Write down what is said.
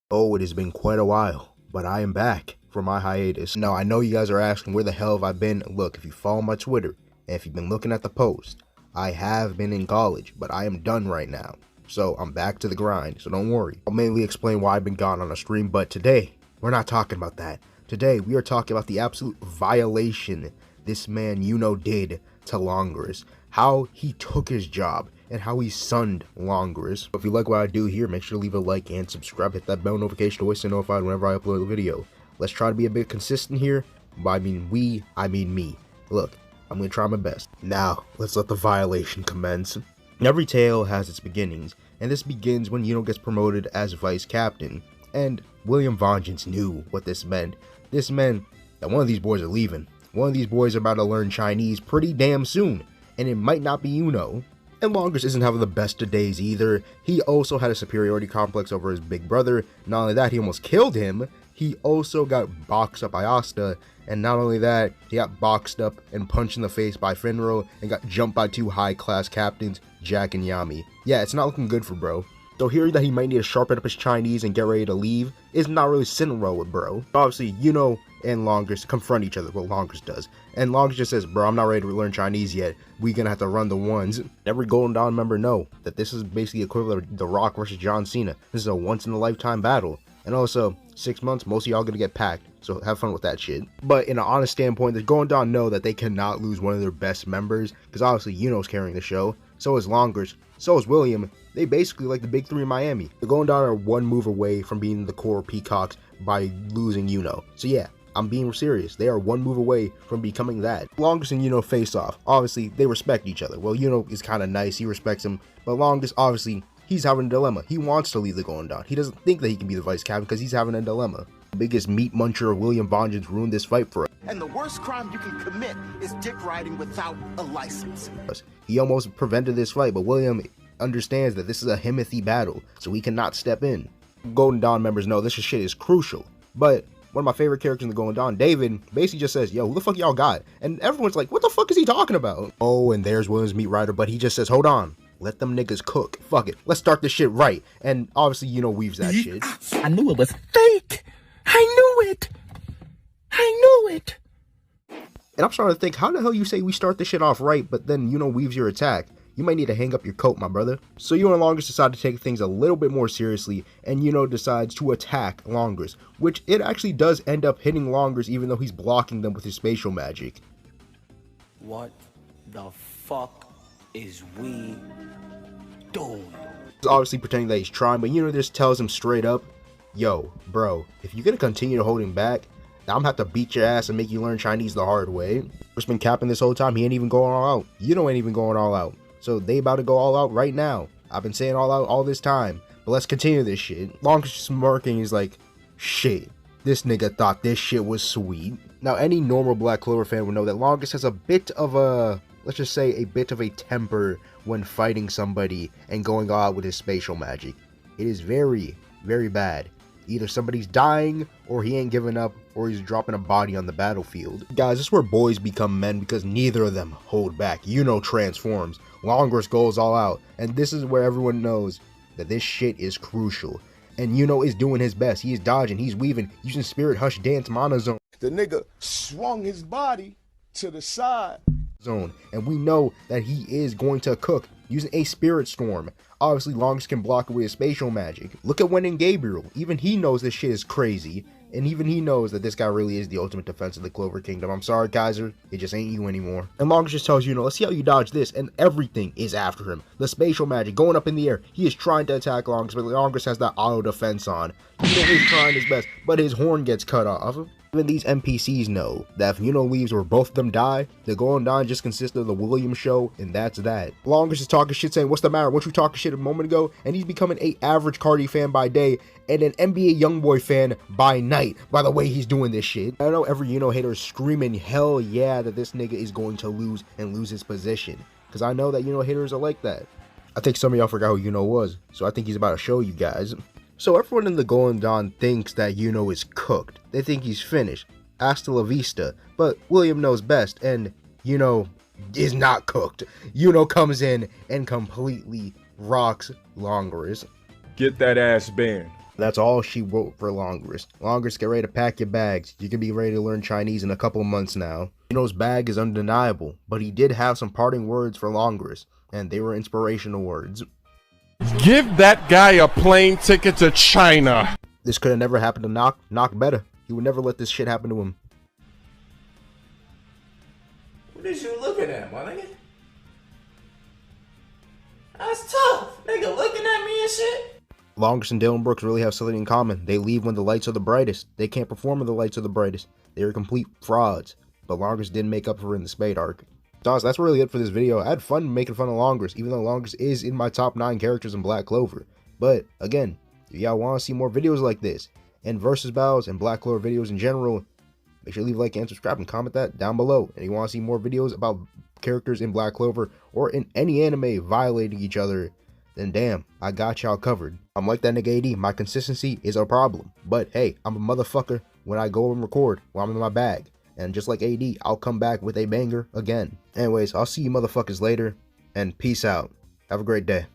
Oh, it has been quite a while, but I am back from my hiatus. Now, I know you guys are asking where the hell have I been. Look, if you follow my Twitter, and if you've been looking at the post, I have been in college, but I am done right now. So I'm back to the grind, so don't worry. I'll mainly explain why I've been gone on a stream, but today, we're not talking about that. Today, we are talking about the absolute violation this man Yuno did to Langris. How he took his job, and how he sunned Langris. If you like what I do here, make sure to leave a like and subscribe. Hit that bell notification to always stay notified whenever I upload a video. Let's try to be a bit consistent here. By I mean we, I mean me. Look, I'm gonna try my best. Now, let's let the violation commence. Every tale has its beginnings, and this begins when Yuno gets promoted as vice captain. And William Vengeance knew what this meant. This meant that one of these boys are leaving. One of these boys are about to learn Chinese pretty damn soon, and it might not be Yuno. And Langris isn't having the best of days either. He also had a superiority complex over his big brother. Not only that, he almost killed him. He also got boxed up by Asta. And not only that, he got boxed up and punched in the face by Finro and got jumped by two high-class captains, Jack and Yami. Yeah, it's not looking good for bro. So hearing that he might need to sharpen up his Chinese and get ready to leave is not really sitting well with bro. Obviously, Yuno and Langris confront each other, well, Langris does. And Langris just says, bro, I'm not ready to learn Chinese yet. We're gonna have to run the ones. Every Golden Dawn member know that this is basically equivalent of The Rock versus John Cena. This is a once-in-a-lifetime battle. And also, 6 months, most of y'all gonna get packed. So have fun with that shit. But in an honest standpoint, the Golden Dawn know that they cannot lose one of their best members, because obviously Yuno's carrying the show. So is Langris. So is William. They basically like the big three in Miami. The Golden Dawn are one move away from being the core Peacocks by losing Yuno. So yeah, I'm being serious. They are one move away from becoming that. Langris and Yuno face off. Obviously, they respect each other. Well, Yuno is kind of nice. He respects him. But Langris, obviously, he's having a dilemma. He wants to leave the Golden Dawn. He doesn't think that he can be the vice captain because he's having a dilemma. The biggest meat muncher of William Vengeance ruined this fight for us. And the worst crime you can commit is dick riding without a license. He almost prevented this fight, but William understands that this is a Himothy battle, so he cannot step in. Golden Dawn members know this shit is crucial, but one of my favorite characters in the Golden Dawn, David, basically just says, yo, who the fuck y'all got? And everyone's like, what the fuck is he talking about? Oh, and there's William's meat rider, but he just says, hold on, let them niggas cook. Fuck it, let's start this shit right. And obviously, Yuno weaves that shit. I knew it was fake. I knew it. I knew it. And I'm starting to think, how the hell you say we start this shit off right, but then Yuno weaves your attack? You might need to hang up your coat, my brother. So Yuno and Langris decide to take things a little bit more seriously, and Yuno decides to attack Langris, which it actually does end up hitting Langris even though he's blocking them with his spatial magic. What the fuck is we doing? He's obviously pretending that he's trying, but Yuno just tells him straight up, yo, bro, if you're gonna continue to hold him back, now I'm gonna have to beat your ass and make you learn Chinese the hard way. We've been capping this whole time, he ain't even going all out. Yuno ain't even going all out. So they about to go all out right now. I've been saying all out all this time, but let's continue this shit. Langris smirking, he's like, shit, this nigga thought this shit was sweet. Now any normal Black Clover fan would know that Langris has a bit of a, let's just say a bit of a temper when fighting somebody and going all out with his spatial magic. It is very, very bad. Either somebody's dying, or he ain't giving up, or he's dropping a body on the battlefield. Guys, this is where boys become men because neither of them hold back. Yuno transforms, Langris goes all out, and this is where everyone knows that this shit is crucial. And Yuno is doing his best. He is dodging, he's weaving, using Spirit Hush Dance Monozone. The nigga swung his body to the side. And we know that he is going to cook using a Spirit Storm. Obviously, Langris can block it with his spatial magic. Look at Wen and Gabriel. Even he knows this shit is crazy. And even he knows that this guy really is the ultimate defense of the Clover Kingdom. I'm sorry, Kaiser. It just ain't you anymore. And Langris just tells Yuno, let's see how you dodge this. And everything is after him. The spatial magic going up in the air. He is trying to attack Langris, but Langris has that auto defense on. Yuno is trying his best, but his horn gets cut off. Even these NPCs know that if Yuno leaves or both of them die, the Golden Dawn just consists of the William show, and that's that. Langris is talking shit saying, what's the matter? Weren't you talking shit a moment ago? And he's becoming an average Cardi fan by day and an NBA Youngboy fan by night by the way he's doing this shit. I know every Yuno hater is screaming, hell yeah, that this nigga is going to lose and lose his position. Because I know that Yuno haters are like that. I think some of y'all forgot who Yuno was, so I think he's about to show you guys. So everyone in the Golden Dawn thinks that Yuno is cooked. They think he's finished. Hasta la vista. But William knows best, and Yuno is not cooked. Yuno comes in and completely rocks Langris. Get that ass banned. That's all she wrote for Langris. Langris, get ready to pack your bags. You can be ready to learn Chinese in a couple months now. Yuno's bag is undeniable, but he did have some parting words for Langris, and they were inspirational words. Give that guy a plane ticket to China. This could have never happened to Knock. Knock better. He would never let this shit happen to him. What is you looking at, my nigga? That's tough. Nigga looking at me and shit. Langris and Dylan Brooks really have something in common. They leave when the lights are the brightest. They can't perform when the lights are the brightest. They are complete frauds. But Langris didn't make up for it in the Spade arc. So that's really it for this video. I had fun making fun of Langris, even though Langris is in my top 9 characters in Black Clover. But again, if y'all want to see more videos like this, and versus battles and Black Clover videos in general, make sure to leave a like and subscribe and comment that down below. And if you want to see more videos about characters in Black Clover or in any anime violating each other, then damn, I got y'all covered. I'm like that nigga AD, my consistency is a problem. But hey, I'm a motherfucker when I go and record, while I'm in my bag. And just like AD, I'll come back with a banger again. Anyways, I'll see you motherfuckers later, and peace out. Have a great day.